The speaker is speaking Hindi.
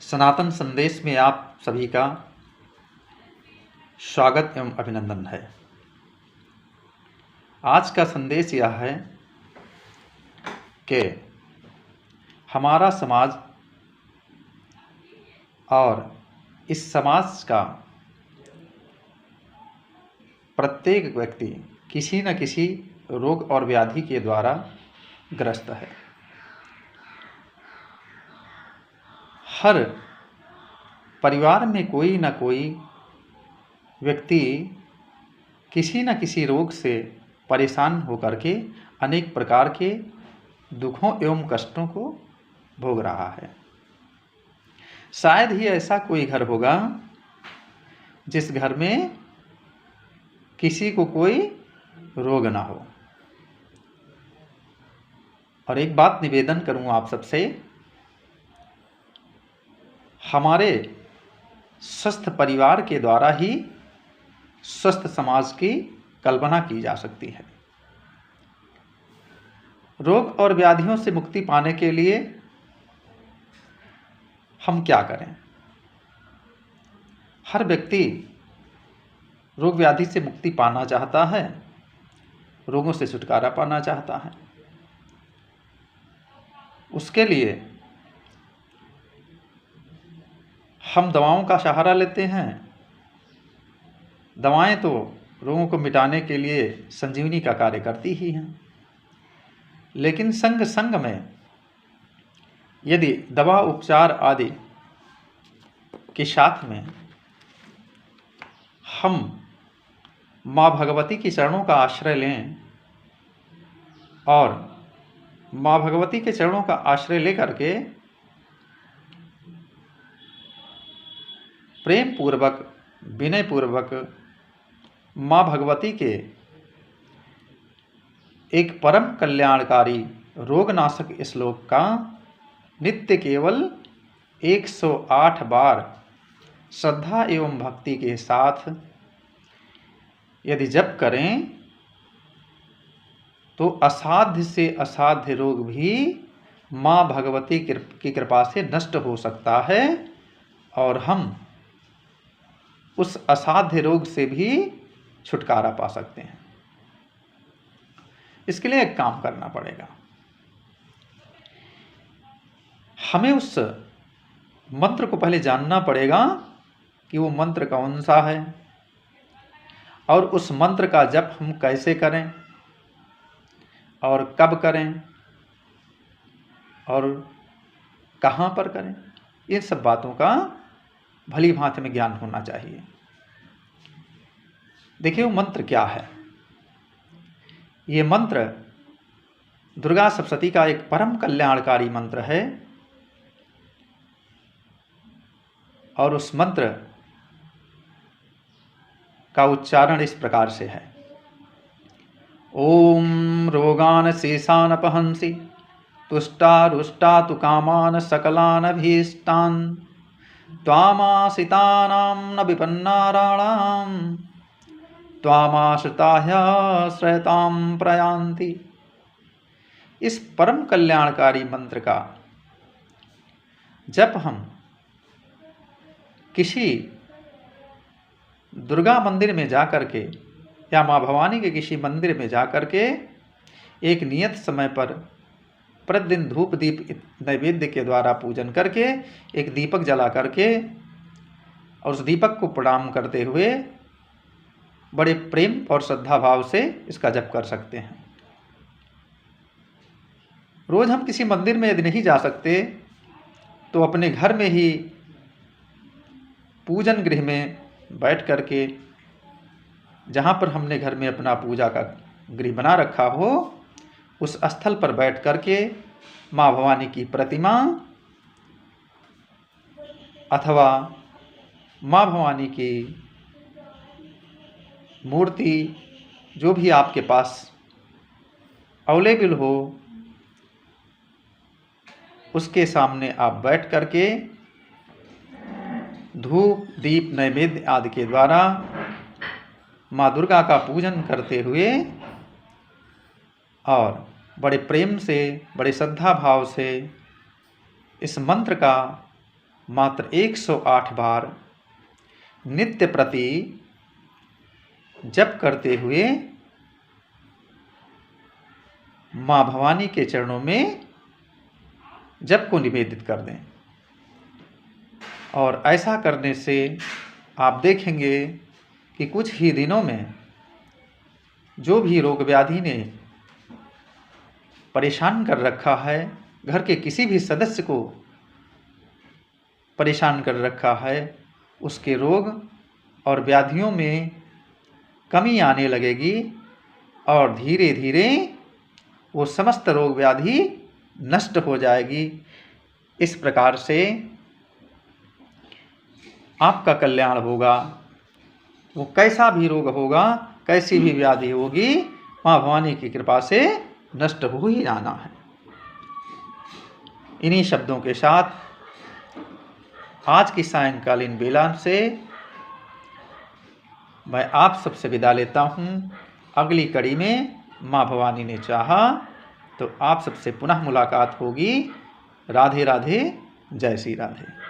सनातन संदेश में आप सभी का स्वागत एवं अभिनंदन है। आज का संदेश यह है कि हमारा समाज और इस समाज का प्रत्येक व्यक्ति किसी न किसी रोग और व्याधि के द्वारा ग्रस्त है। हर परिवार में कोई न कोई व्यक्ति किसी न किसी रोग से परेशान होकर के अनेक प्रकार के दुखों एवं कष्टों को भोग रहा है। शायद ही ऐसा कोई घर होगा जिस घर में किसी को कोई रोग ना हो। और एक बात निवेदन करूं आप सबसे, हमारे स्वस्थ परिवार के द्वारा ही स्वस्थ समाज की कल्पना की जा सकती है। रोग और व्याधियों से मुक्ति पाने के लिए हम क्या करें? हर व्यक्ति रोग व्याधि से मुक्ति पाना चाहता है, रोगों से छुटकारा पाना चाहता है। उसके लिए हम दवाओं का सहारा लेते हैं। दवाएं तो रोगों को मिटाने के लिए संजीवनी का कार्य करती ही हैं, लेकिन संग संग में यदि दवा उपचार आदि के साथ में हम माँ भगवती की चरणों का आश्रय लें और माँ भगवती के चरणों का आश्रय लेकर के प्रेम पूर्वक विनय पूर्वक माँ भगवती के एक परम कल्याणकारी रोगनाशक श्लोक का नित्य केवल 108 बार श्रद्धा एवं भक्ति के साथ यदि जप करें तो असाध्य से असाध्य रोग भी माँ भगवती की कृपा से नष्ट हो सकता है और हम उस असाध्य रोग से भी छुटकारा पा सकते हैं। इसके लिए एक काम करना पड़ेगा। हमें उस मंत्र को पहले जानना पड़ेगा कि वो मंत्र कौन सा है और उस मंत्र का जप हम कैसे करें और कब करें और कहाँ पर करें। इन सब बातों का भली भांति में ज्ञान होना चाहिए। देखिए वो मंत्र क्या है। ये मंत्र दुर्गा सप्तशती का एक परम कल्याणकारी मंत्र है और उस मंत्र का उच्चारण इस प्रकार से है। ओम रोगान शेषान अपहंसि तुष्टा रुष्टा तु कामान सकलान अभीष्टान त्वामाश्रितानां न विपन्नाराणां त्वामाश्रिताः श्रयतां प्रयान्ति। इस परम कल्याणकारी मंत्र का जब हम किसी दुर्गा मंदिर में जाकर के या माँ भवानी के किसी मंदिर में जाकर के एक नियत समय पर प्रतिदिन धूप दीप नैवेद्य के द्वारा पूजन करके एक दीपक जला करके और उस दीपक को प्रणाम करते हुए बड़े प्रेम और श्रद्धा भाव से इसका जप कर सकते हैं। रोज हम किसी मंदिर में यदि नहीं जा सकते तो अपने घर में ही पूजन गृह में बैठ करके जहाँ पर हमने घर में अपना पूजा का गृह बना रखा हो उस स्थल पर बैठ करके माँ भवानी की प्रतिमा अथवा माँ भवानी की मूर्ति जो भी आपके पास अवेलेबल हो उसके सामने आप बैठ करके धूप दीप नैवेद्य आदि के द्वारा माँ दुर्गा का पूजन करते हुए और बड़े प्रेम से बड़े श्रद्धा भाव से इस मंत्र का मात्र 108 बार नित्य प्रति जप करते हुए माँ भवानी के चरणों में जप को निवेदित कर दें। और ऐसा करने से आप देखेंगे कि कुछ ही दिनों में जो भी रोग व्याधि ने परेशान कर रखा है, घर के किसी भी सदस्य को परेशान कर रखा है, उसके रोग और व्याधियों में कमी आने लगेगी और धीरे धीरे वो समस्त रोग व्याधि नष्ट हो जाएगी। इस प्रकार से आपका कल्याण होगा। वो कैसा भी रोग होगा, कैसी भी व्याधि होगी, माँ भवानी की कृपा से नष्ट हो ही जाना है। इन्हीं शब्दों के साथ आज की सायंकालीन बेला से मैं आप सबसे विदा लेता हूँ। अगली कड़ी में माँ भवानी ने चाहा तो आप सबसे पुनः मुलाकात होगी। राधे राधे, जय श्री राधे।